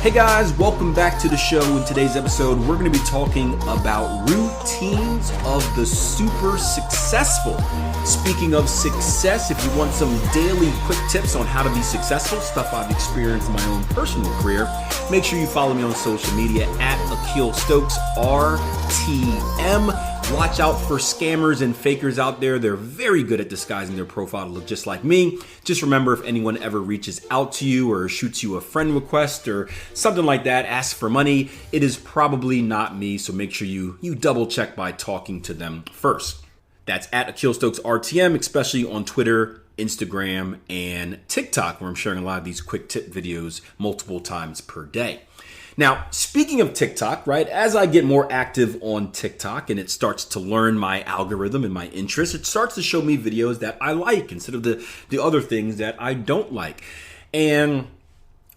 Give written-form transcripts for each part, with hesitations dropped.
Hey guys, welcome back to the show. In today's episode, we're going to be talking about routines of the super successful. Speaking of success, if you want some daily quick tips on how to be successful, stuff I've experienced in my own personal career, make sure you follow me on social media at Akil Stokes RTM. Watch out for scammers and fakers out there. They're very good at disguising their profile to look just like me. Just remember, if anyone ever reaches out to you or shoots you a friend request or something like that, asks for money, it is probably not me. So make sure you double check by talking to them first. That's at Akil Stokes RTM, especially on Twitter, Instagram, and TikTok, where I'm sharing a lot of these quick tip videos multiple times per day. Now, speaking of TikTok, right, as I get more active on TikTok and it starts to learn my algorithm and my interests, it starts to show me videos that I like instead of the other things that I don't like. And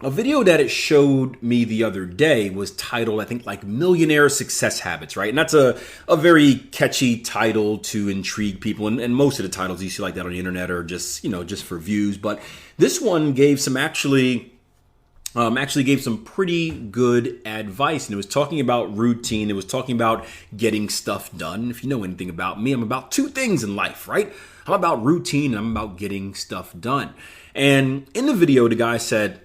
a video that it showed me the other day was titled, I think, like Millionaire Success Habits, right? And that's a very catchy title to intrigue people. And most of the titles you see like that on the internet are just for views. But this one gave some actually gave some pretty good advice, and it was talking about routine. It was talking about getting stuff done. If you know anything about me, I'm about two things in life, right? I'm about routine and I'm about getting stuff done. And in the video, the guy said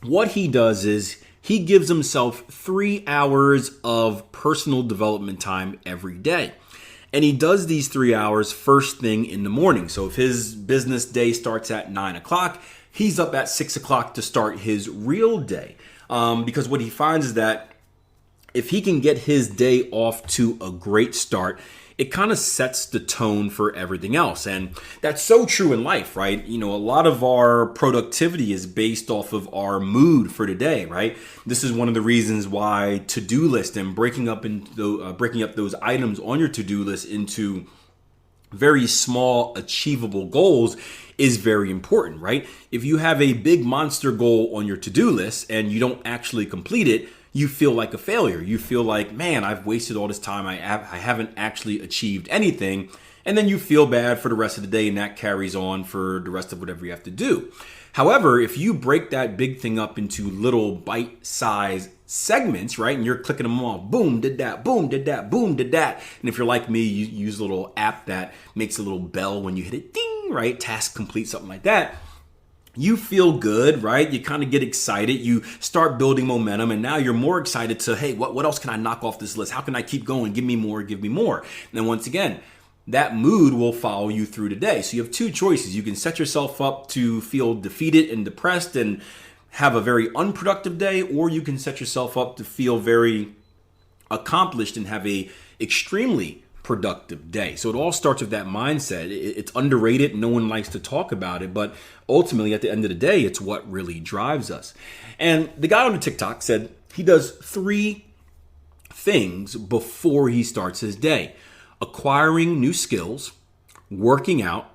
what he does is he gives himself 3 hours of personal development time every day. And he does these 3 hours first thing in the morning. So if his business day starts at 9 o'clock, he's up at 6 o'clock to start his real day. Because what he finds is that if he can get his day off to a great start, it kind of sets the tone for everything else. And that's so true in life, right? You know, a lot of our productivity is based off of our mood for the day, right? This is one of the reasons why to-do list and breaking up those items on your to-do list into very small achievable goals is very important, right? If you have a big monster goal on your to-do list and you don't actually complete it, you feel like a failure. You feel like, man, I've wasted all this time. I haven't actually achieved anything. And then you feel bad for the rest of the day, and that carries on for the rest of whatever you have to do. However, if you break that big thing up into little bite-sized segments, right, and you're clicking them all, boom, did that, boom, did that, boom, did that. And if you're like me, you use a little app that makes a little bell when you hit it, ding, right, task complete, something like that. You feel good, right? You kind of get excited. You start building momentum, and now you're more excited to, hey, what else can I knock off this list? How can I keep going? Give me more, give me more. And then once again, that mood will follow you through the day. So you have two choices. You can set yourself up to feel defeated and depressed and have a very unproductive day, or you can set yourself up to feel very accomplished and have a extremely productive day. So it all starts with that mindset. It's underrated. No one likes to talk about it, but ultimately at the end of the day, it's what really drives us. And the guy on the TikTok said he does 3 things before he starts his day: acquiring new skills, working out,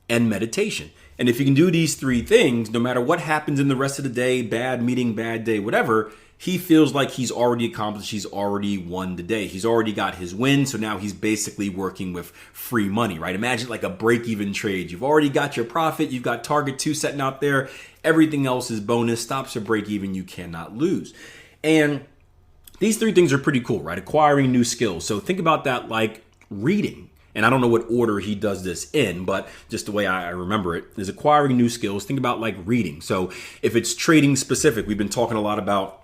and meditation. And if you can do these 3 things, no matter what happens in the rest of the day, bad meeting, bad day, whatever, he feels like he's already accomplished, he's already won the day. He's already got his win, so now he's basically working with free money, right? Imagine like a break-even trade. You've already got your profit, you've got target 2 setting out there, everything else is bonus, stops at break-even, you cannot lose. And these 3 things are pretty cool, right? Acquiring new skills. So think about that like reading. And I don't know what order he does this in, but just the way I remember it is acquiring new skills. Think about like reading. So if it's trading specific, we've been talking a lot about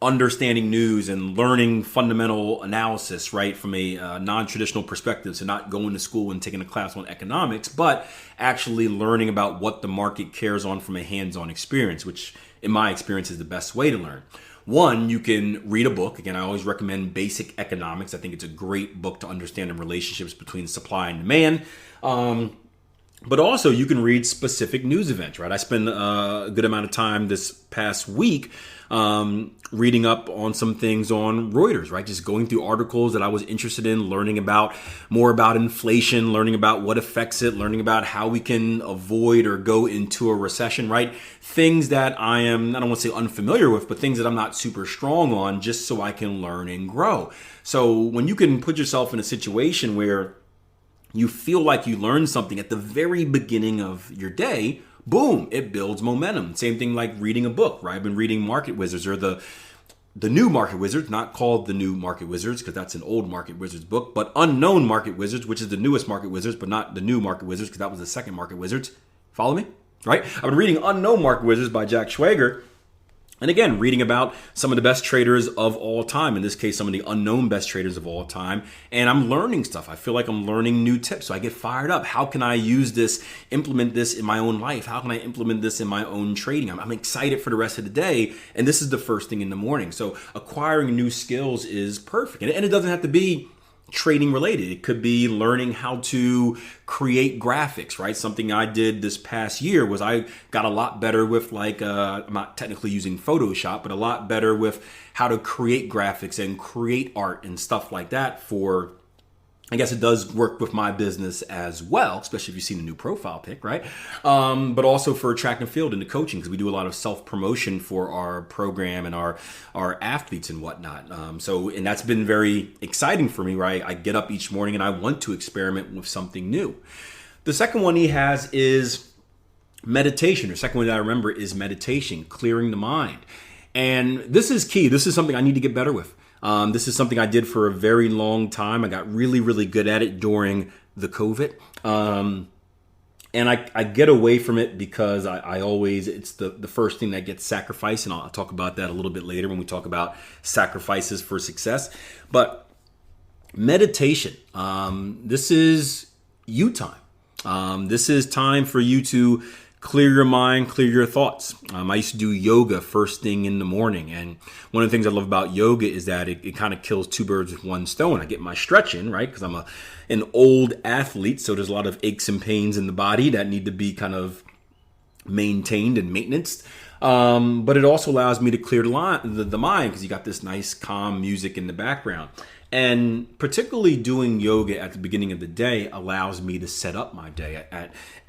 understanding news and learning fundamental analysis, right, from a non-traditional perspective. So not going to school and taking a class on economics, but actually learning about what the market cares on from a hands-on experience, which in my experience is the best way to learn. One, you can read a book. Again, I always recommend Basic Economics. I think it's a great book to understand the relationships between supply and demand. But also you can read specific news events, right? I spent a good amount of time this past week reading up on some things on Reuters, right? Just going through articles that I was interested in, learning about more about inflation, learning about what affects it, learning about how we can avoid or go into a recession, right? Things that I don't want to say unfamiliar with, but things that I'm not super strong on, just so I can learn and grow. So when you can put yourself in a situation where you feel like you learned something at the very beginning of your day, boom, it builds momentum. Same thing like reading a book, right? I've been reading Market Wizards, or the new Market Wizards, not called the new Market Wizards because that's an old Market Wizards book, but Unknown Market Wizards, which is the newest Market Wizards, but not the new Market Wizards because that was the second Market Wizards. Follow me? Right? I've been reading Unknown Market Wizards by Jack Schwager. And again, reading about some of the best traders of all time, in this case, some of the unknown best traders of all time. And I'm learning stuff. I feel like I'm learning new tips. So I get fired up. How can I use this, implement this in my own life? How can I implement this in my own trading? I'm excited for the rest of the day. And this is the first thing in the morning. So acquiring new skills is perfect. And it doesn't have to be trading related. It could be learning how to create graphics, right? Something I did this past year was I got a lot better with I'm not technically using Photoshop, but a lot better with how to create graphics and create art and stuff like that for, I guess it does work with my business as well, especially if you've seen the new profile pic, right? But also for track and field and the coaching, because we do a lot of self-promotion for our program and our athletes and whatnot. And that's been very exciting for me, right? I get up each morning and I want to experiment with something new. The second one he has is meditation. The second one that I remember is meditation, clearing the mind. And this is key. This is something I need to get better with. This is something I did for a very long time. I got really, really good at it during the COVID. And I get away from it because I always, it's the first thing that gets sacrificed. And I'll talk about that a little bit later when we talk about sacrifices for success. But meditation, this is you time. This is time for you to clear your mind, clear your thoughts. I used to do yoga first thing in the morning. And one of the things I love about yoga is that it kind of kills two birds with one stone. I get my stretch in, right? Because I'm an old athlete. So there's a lot of aches and pains in the body that need to be kind of maintained and maintenance. But it also allows me to clear the mind because you got this nice calm music in the background. And particularly doing yoga at the beginning of the day allows me to set up my day.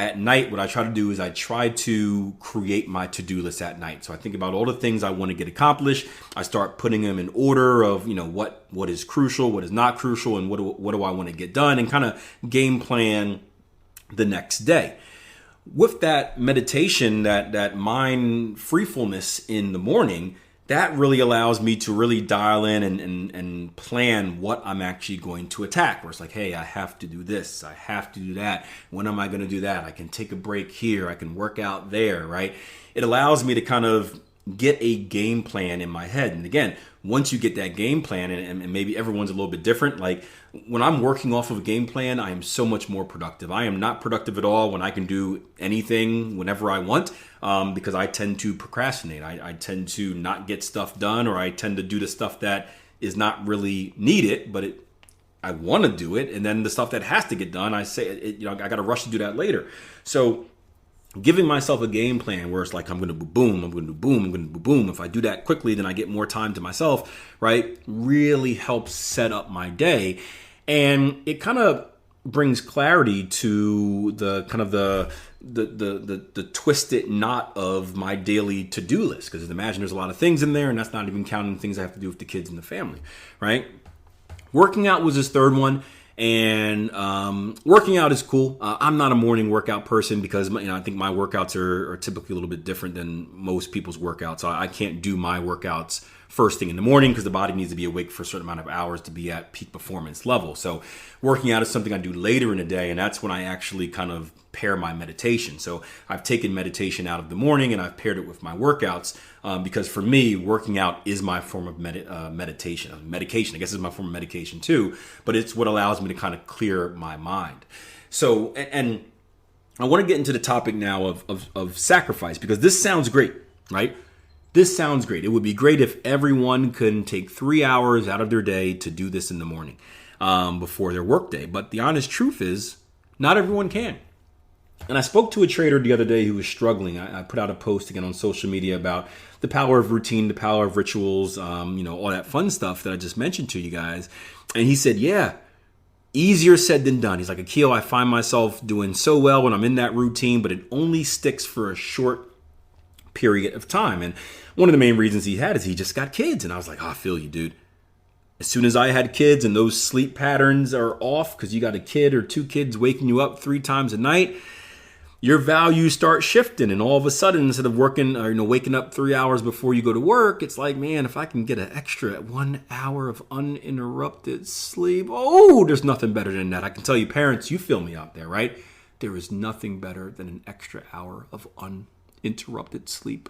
At night, what I try to do is I try to create my to-do list at night. So I think about all the things I want to get accomplished. I start putting them in order of, what is crucial, what is not crucial, and what do I want to get done, and kind of game plan the next day. With that meditation, that mind freefulness in the morning, that really allows me to really dial in and plan what I'm actually going to attack. Where it's like, hey, I have to do this. I have to do that. When am I going to do that? I can take a break here. I can work out there, right? It allows me to kind of get a game plan in my head. And again, once you get that game plan, and maybe everyone's a little bit different, like when I'm working off of a game plan, I am so much more productive. I am not productive at all when I can do anything whenever I want, because I tend to procrastinate. I tend to not get stuff done, or I tend to do the stuff that is not really needed, but I want to do it. And then the stuff that has to get done, I say, I got to rush to do that later. So giving myself a game plan where it's like, I'm going to do boom, I'm going to do boom, I'm going to do boom. If I do that quickly, then I get more time to myself, right? Really helps set up my day. And it kind of brings clarity to the kind of the twisted knot of my daily to-do list. Because imagine there's a lot of things in there, and that's not even counting things I have to do with the kids and the family, right? Working out was his third one. And working out is cool. I'm not a morning workout person because I think my workouts are typically a little bit different than most people's workouts. So I can't do my workouts first thing in the morning because the body needs to be awake for a certain amount of hours to be at peak performance level. So working out is something I do later in the day, and that's when I actually kind of pair my meditation. So I've taken meditation out of the morning and I've paired it with my workouts because for me, working out is my form of meditation. Medication, I guess, is my form of medication too, but it's what allows me to kind of clear my mind. So, and I want to get into the topic now of sacrifice, because this sounds great, right? This sounds great. It would be great if everyone could take 3 hours out of their day to do this in the morning before their workday. But the honest truth is, not everyone can. And I spoke to a trader the other day who was struggling. I put out a post again on social media about the power of routine, the power of rituals, all that fun stuff that I just mentioned to you guys. And he said, yeah, easier said than done. He's like, Akil, I find myself doing so well when I'm in that routine, but it only sticks for a short period of time. And one of the main reasons he had is he just got kids. And I was like, I feel you, dude. As soon as I had kids and those sleep patterns are off because you got a kid or two kids waking you up 3 times a night, your values start shifting, and all of a sudden, instead of working or waking up 3 hours before you go to work, it's like, man, if I can get an extra 1 hour of uninterrupted sleep, oh, there's nothing better than that. I can tell you, parents, you feel me out there, right? There is nothing better than an extra hour of uninterrupted sleep.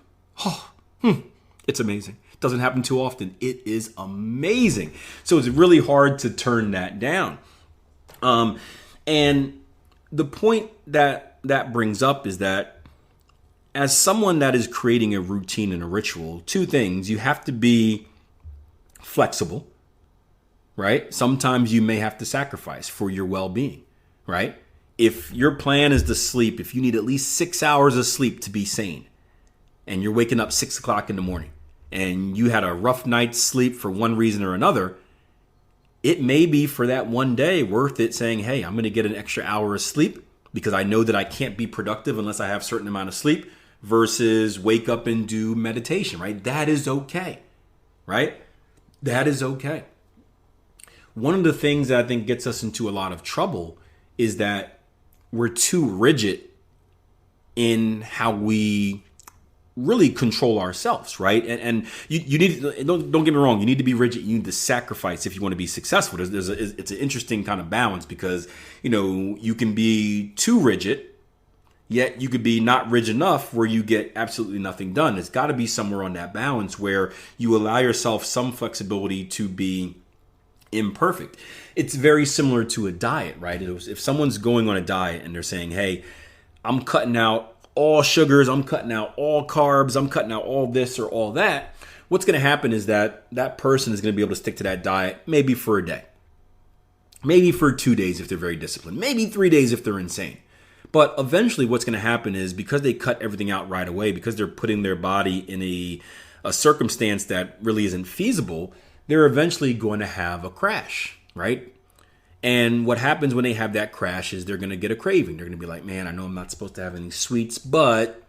It's amazing. It doesn't happen too often. It is amazing. So it's really hard to turn that down. And the point that brings up is that as someone that is creating a routine and a ritual, two things: you have to be flexible, right? Sometimes you may have to sacrifice for your well-being, right? If your plan is to sleep, if you need at least 6 hours of sleep to be sane, and you're waking up 6 o'clock in the morning, and you had a rough night's sleep for one reason or another, it may be for that one day worth it saying, hey, I'm going to get an extra hour of sleep because I know that I can't be productive unless I have a certain amount of sleep, versus wake up and do meditation, right? That is okay, right? That is okay. One of the things that I think gets us into a lot of trouble is that we're too rigid in how we really control ourselves, right? And you need, don't get me wrong, you need to be rigid. You need to sacrifice if you want to be successful. It's an interesting kind of balance, because you can be too rigid, yet you could be not rigid enough where you get absolutely nothing done. There's got to be somewhere on that balance where you allow yourself some flexibility to be imperfect. It's very similar to a diet, right? If someone's going on a diet and they're saying, hey, I'm cutting out all sugars, I'm cutting out all carbs, I'm cutting out all this or all that, what's going to happen is that person is going to be able to stick to that diet maybe for a day, maybe for 2 days if they're very disciplined, maybe 3 days if they're insane. But eventually what's going to happen is, because they cut everything out right away, because they're putting their body in a circumstance that really isn't feasible, they're eventually going to have a crash, right? And what happens when they have that crash is they're going to get a craving. They're going to be like, man, I know I'm not supposed to have any sweets, but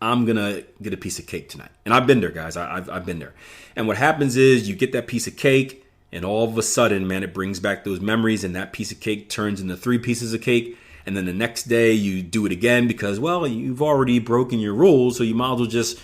I'm going to get a piece of cake tonight. And I've been there, guys. I've been there. And what happens is you get that piece of cake, and all of a sudden, man, it brings back those memories, and that piece of cake turns into 3 pieces of cake. And then the next day you do it again because, well, you've already broken your rules, so you might as well just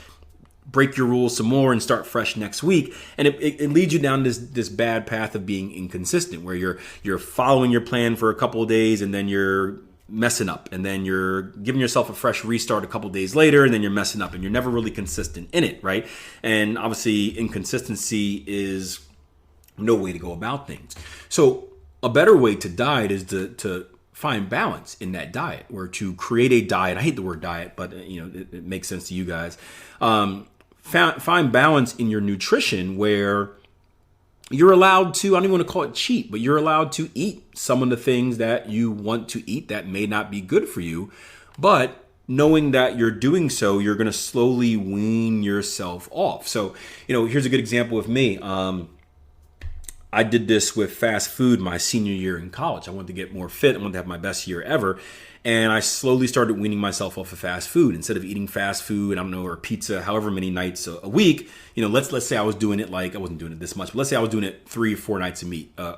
break your rules some more and start fresh next week. And it leads you down this bad path of being inconsistent, where you're following your plan for a couple of days and then you're messing up, and then you're giving yourself a fresh restart a couple of days later, and then you're messing up, and you're never really consistent in it, right? And obviously inconsistency is no way to go about things. So a better way to diet is to find balance in that diet, or to create a diet. I hate the word diet, but it makes sense to you guys. Find balance in your nutrition, where you're allowed to, I don't even want to call it cheat, but you're allowed to eat some of the things that you want to eat that may not be good for you. But knowing that you're doing so, you're going to slowly wean yourself off. So, here's a good example of me. I did this with fast food my senior year in college. I wanted to get more fit. I wanted to have my best year ever. And I slowly started weaning myself off of fast food. Instead of eating fast food, or pizza, however many nights a week, let's say I was doing it, like, I wasn't doing it this much, but let's say I was doing it 3 or 4 nights a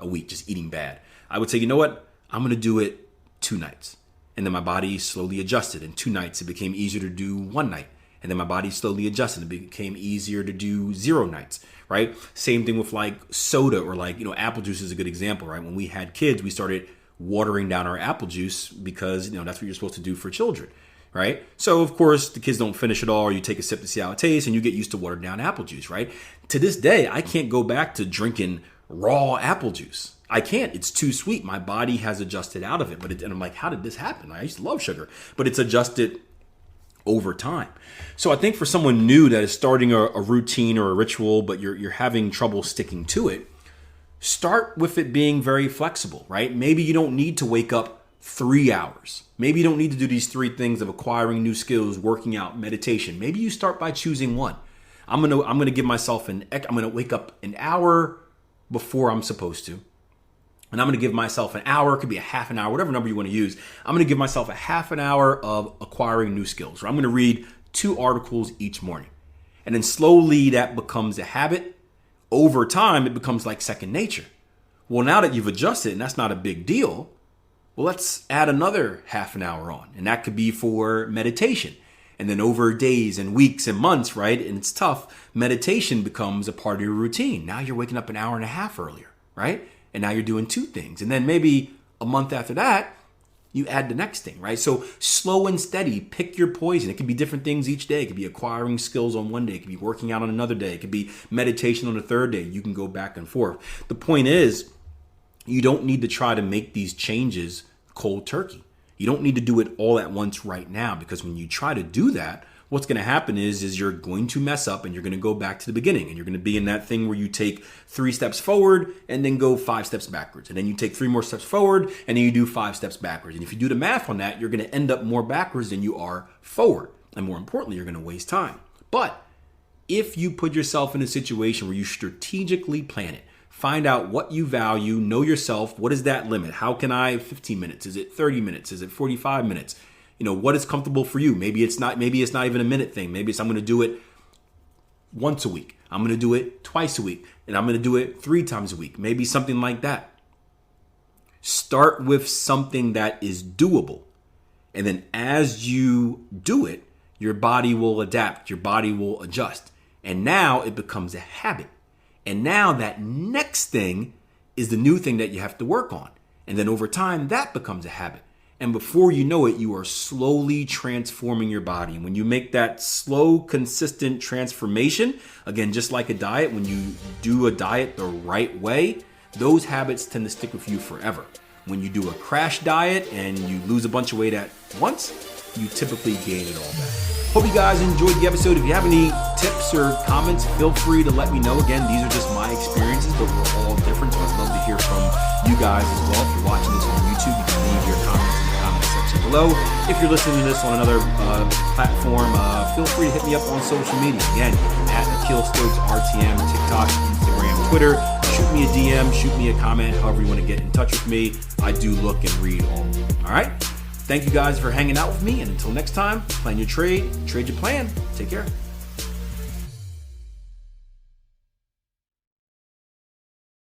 week, just eating bad. I would say, you know what? I'm going to do it 2 nights. And then my body slowly adjusted. In 2 nights, it became easier to do 1 night. And then my body slowly adjusted. It became easier to do 0 nights, right? Same thing with like soda, or like, apple juice is a good example, right? When we had kids, we started watering down our apple juice because, that's what you're supposed to do for children, right? So of course the kids don't finish it all, or you take a sip to see how it tastes, and you get used to watered down apple juice, right? To this day, I can't go back to drinking raw apple juice. I can't. It's too sweet. My body has adjusted out of it. And I'm like, how did this happen? I used to love sugar, but it's adjusted over time. So I think for someone new that is starting a routine or a ritual, but you're having trouble sticking to it, start with it being very flexible, right? Maybe you don't need to wake up 3 hours. Maybe you don't need to do these 3 things of acquiring new skills, working out, meditation. Maybe you start by choosing one. I'm gonna give myself I'm gonna wake up an hour before I'm supposed to. And I'm going to give myself an hour, it could be a half an hour, whatever number you want to use. I'm going to give myself a half an hour of acquiring new skills, where I'm going to read 2 articles each morning. And then slowly that becomes a habit. Over time, it becomes like second nature. Well, now that you've adjusted, and that's not a big deal, Well, let's add another half an hour on, and that could be for meditation. And then over days and weeks and months, right? And it's tough. Meditation becomes a part of your routine. Now you're waking up an hour and a half earlier, right? And now you're doing 2 things. And then maybe a month after that, you add the next thing, right? So slow and steady, pick your poison. It could be different things each day. It could be acquiring skills on one day. It could be working out on another day. It could be meditation on the third day. You can go back and forth. The point is, you don't need to try to make these changes cold turkey. You don't need to do it all at once right now, because when you try to do that, what's going to happen is you're going to mess up and you're going to go back to the beginning, and you're going to be in that thing where you take 3 steps forward and then go 5 steps backwards. And then you take 3 more steps forward and then you do 5 steps backwards. And if you do the math on that, you're going to end up more backwards than you are forward. And more importantly, you're going to waste time. But if you put yourself in a situation where you strategically plan it, find out what you value, know yourself, what is that limit? How can I, 15 minutes? Is it 30 minutes? Is it 45 minutes? What is comfortable for you? Maybe it's not even a minute thing. Maybe it's I'm going to do it once a week. I'm going to do it twice a week. And I'm going to do it 3 times a week. Maybe something like that. Start with something that is doable. And then as you do it, your body will adapt. Your body will adjust. And now it becomes a habit. And now that next thing is the new thing that you have to work on. And then over time, that becomes a habit. And before you know it, you are slowly transforming your body. And when you make that slow, consistent transformation, again, just like a diet, when you do a diet the right way, those habits tend to stick with you forever. When you do a crash diet and you lose a bunch of weight at once, you typically gain it all back. Hope you guys enjoyed the episode. If you have any tips or comments, feel free to let me know. Again, these are just my experiences, but we're all different, so I'd love to hear from you guys as well. If you're watching this on YouTube, you can leave your comments in the comment section below. If you're listening to this on another platform, feel free to hit me up on social media. Again, at Akil Stokes RTM, TikTok, Instagram, Twitter. Shoot me a DM, shoot me a comment, however you want to get in touch with me. I do look and read all of them. All right? Thank you guys for hanging out with me, and until next time, plan your trade, trade your plan. Take care.